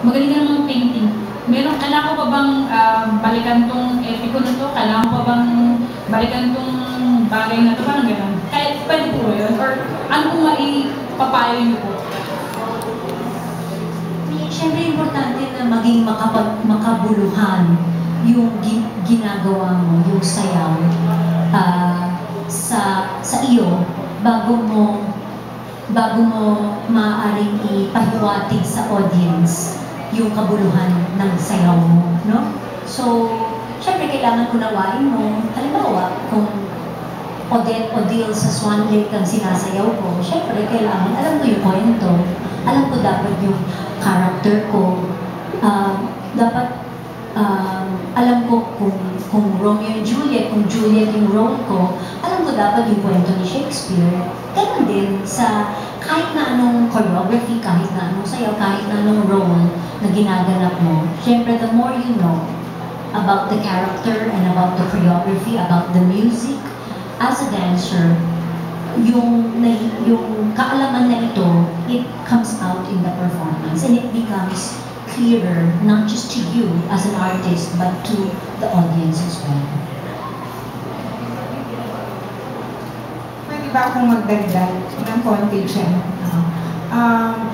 magaling ka ng mga painting. Kailangan ko pa bang balikan tong epiko na to? Kailangan ko pa bang balikan tong bagay na to? Parang gano'n. Kahit pwede po yun? Or ano kung maipapayo niyo po? Siyempre, importante na maging makabuluhan yung ginagawa mo, yung sayaw sa iyo bago mo maaaring ipahiwatig sa audience yung kabuluhan ng sayaw mo, no? So, syempre kailangan unawain mo. Halimbawa, kung Odile sa Swan Lake ang sinasayaw ko, syempre kailangan alam ko yung kwento, alam ko dapat yung character ko, dapat alam ko kung Romeo and Juliet, kung Juliet yung role ko, alam ko dapat yung kwento ni Shakespeare. Ganun din sa kahit na anong choreography, kahit na anong sayaw, kahit na anong role na ginaganap mo. Siyempre, the more you know about the character and about the choreography, about the music, as a dancer, yung kaalaman na ito, it comes out in the performance and it becomes clearer, not just to you as an artist, but to the audience as well. Pwede ba akong magdagdag ng konti dyan?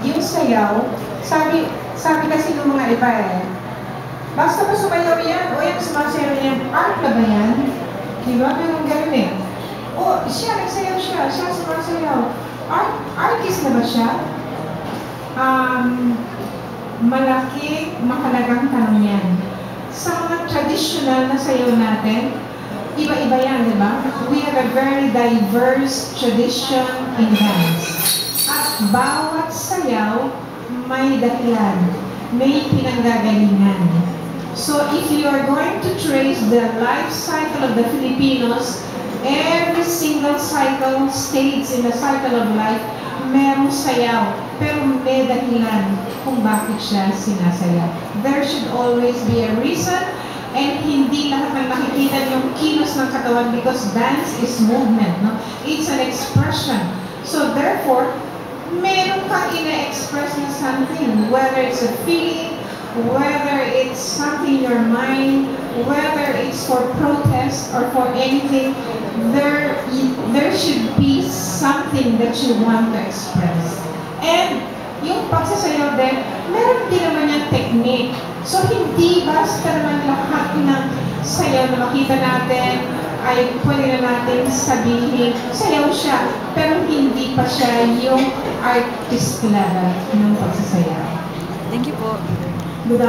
Yung sayaw, sabi kasi ng mga iba basta pa sumayaw yan, o yan sumasayaw yan, art na ba yan? Diba? Ganun eh. O, siya, nagsayaw siya sumasayaw. Artist na ba siya? Malaking mahalagang tanong yan. Sa mga traditional na sayaw natin, iba-iba yan, di ba? We have a very diverse tradition in dance. At bawat sayaw may dahilan, may pinanggagalingan. So if you are going to trace the life cycle of the Filipinos, every single cycle, stage in the cycle of life, merong sayaw. Pero may dahilan kung bakit siya sinasayaw. There should always be a reason, and hindi lahat ng makikita yung kilos ng katawan, because dance is movement, no? It's an expression. So therefore, meron kang ina-express na something, whether it's a feeling, whether it's something in your mind, whether it's for protest or for anything, there should be something that you want to express. And yung pagsasayaw din, meron din naman yung technique. So hindi basta naman lahat ng sayaw na makita natin ay pwede na natin sabihin, sayaw siya, pero hindi pa siya yung artist level ng pagsasayaw. Thank you po. Good